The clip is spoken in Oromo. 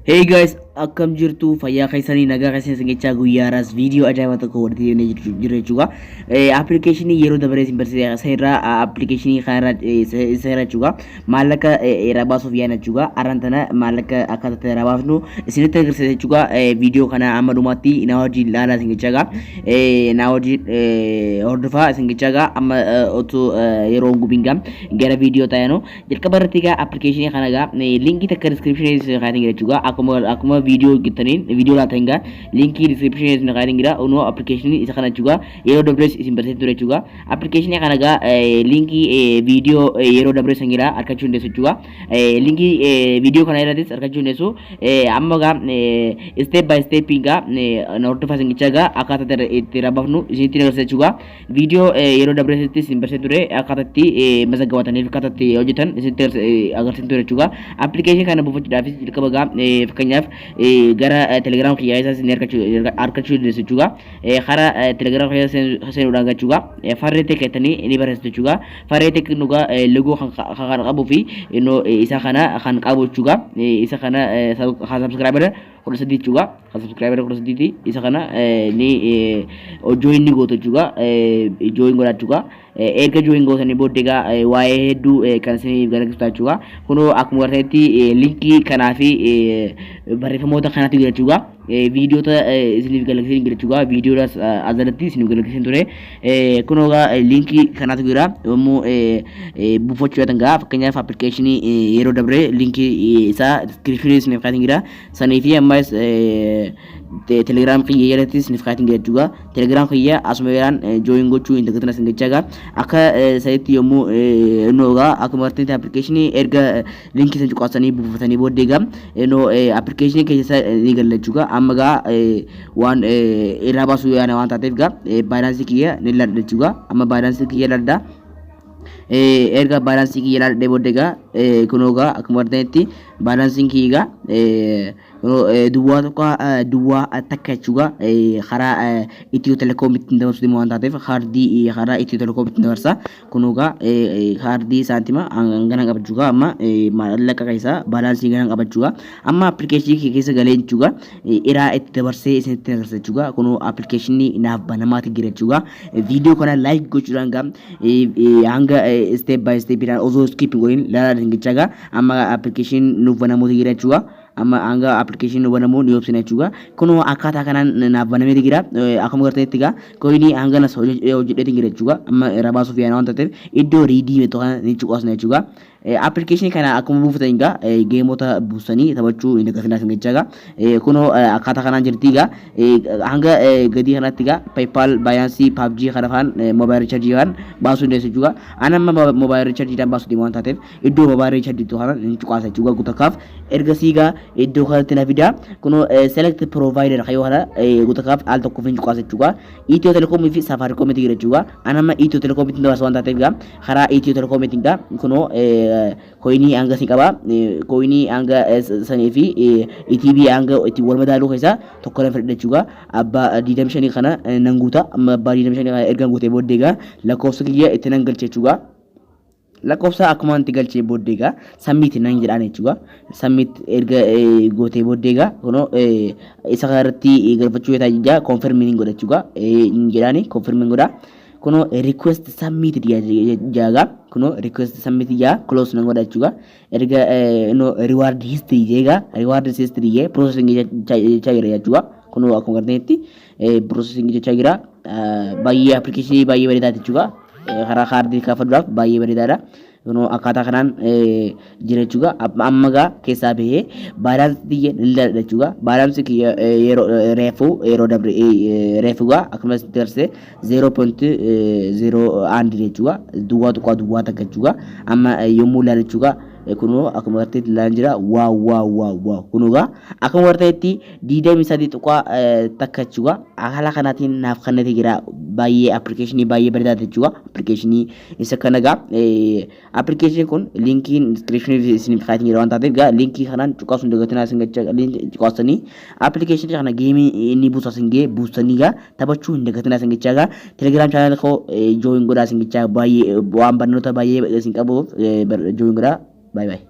Hey guys, akkam jirtu fayyaa keessanii nagaa keessanii singechaa guyyaaraas viidiyoo ajaa'iba tokko walitti jirre jechuudha. Appilikeeshinii yeroo dabaree isin barsiisa seerraa appilikeeshinii kana seera jechuudha. Maallaqa irraa baasuuf yaana jechuudha. Arraan tana maallaqa akkaataa irraa baafnu isinitti agarsiisa jechuudha. Viidiyoo kana amma dhumaatti na wajjin ilaalaa singechaa na wajjin hordofaa singechaa amma otoo yeroo gubingaa gara viidiyoo taa'anu jalqaba irratti appilikeeshinii kana linkii takka description keessatti jechuudha. Akkuma video gitanin video latenga linki description is nagaringira uno application isa kana juga yero dabres isin berset ture juga application ya kana ga linki video yero dabres ngira arkachun desu juga linki video kana iratis arkachun desu amma ga step by step inga notification gichaga akata tirabafnu isin tinagarse juga video yero dabres isin berset ture akatati mazagawatan akatati ojitan isin agarsin ture juga application kana bufut dafis jilkabaga fakanyaf gara telegram kiyaisa sin arkachuu desu juga khara telegram kiyaisa sen udanga juga farrete ketani ini bares juga farrete nuga logo khan qabu fi ino isa khana khan qabu juga isa khana subscriber kurus di juga subscriber kurus di isa khana ni join ni goto juga join gola juga erga join gotani bodega wae hedu kan sini galaksta juga kuno akmu garteti linki kanafi barreeffamoota kanatti jira juga video ta isiniif galaksin jira juga video ras azalatti isiniif galaksin ture kunoga linki kanatti jira mo bufochu tanga fakkeenyaaf application yeroo dabre linki isa description isiniif kaatin jira sanifi ammas telegram kiyyatti isiniif kaatin jira juga telegram kiyya asumeran join gochuu indagatana singachaga akka saytti yomu noga akumartiti application erga linki san cuqasani bufatani bodega no application keessa ni galle juga amma waan irabasu yana waan taateef balance kiyya ni ladda juga amma balance kiyya ladda erga balance kiyya ladda bodega kunoga akumartiti balancing kiyya duwa tokko duwa takka juga khara Itio Telecom ittiin dabarsu deemu waan taateef hardii khara Itio Telecom ittiin dabarsa kunuga hardii saantima angana qaba juga amma maallaqa keessa balansii ngana qaba juga amma application keessa galee juga iraa itti dabarsee isinitti agarsiisa juga kunu application naaf banamaati jira juga video kana like gochuudhaan hanga step by step iraan osoo skipping godhin laalaa dingichaga amma application nuuf banamuuti jira juga amma anga application wanamu ni option juga kuno akata kanan na baname digira akamu garte tiga koini anga na hojjete gira juga amma rabasu fi ana ontate iddo ready meto ni chuqas na juga application kana akamu bufta inga game ota busani tabachu ina kasina singachaga kuno akata kanan jirtiga anga gadi kana tiga PayPal Binance PUBG kharafan mobile recharge kan basu desu juga ana mobile recharge dan basu di montate iddo mobile recharge itu kana ni chuqas juga gutakaf ergasiga iddo khaltina vida kuno select provider khayo hala gutakaf alto kufin chuqas juga Itio Telecom fi Safaricom tigre juga anama Itio Telecom tinda waswanta tega khara Itio Telecom tinda kuno koini anga sikaba koini anga sanefi ETB anga iti walmadalu khaisa tokkolan ferde juga abba redemption kana nanguta abba redemption ergan gote bodega lakofsiya itinangalche juga lakofsa akuman tigalche bodega summit nan jirane juga summit erga gote bodega kono isa garati garfachu eta ja confirming goda juga jirane confirming goda kono request submit dia jaga kono request submit ya close nan goda juga erga no reward history jega reward history ye processing chagira ya juga kono aku ngerti processing chagira bayi application bayi beridati juga khara khardi ka fadra bayi beridara kuno akata kanan jira juga ammaga kesa be balance diye nilla juga balance ki refu ero dabre refu ga akmas terse 0.01 juga dua to dua tak juga amma yomula juga kuno akuma warteti lanjira wow kuno ga akuma warteti dide misadi to takka juga akala kanatin naf kanati gira bayi application bayi berda juga application isa kanaga application kun linkin description sini khati gira wanta ga linki khanan chuka sun daga tana singa link chukasani application kana game ni busa singe busani ga tabachu daga tana singa chaga telegram channel ko join goda singa bayi wambanota bayi singa bo join goda bye bye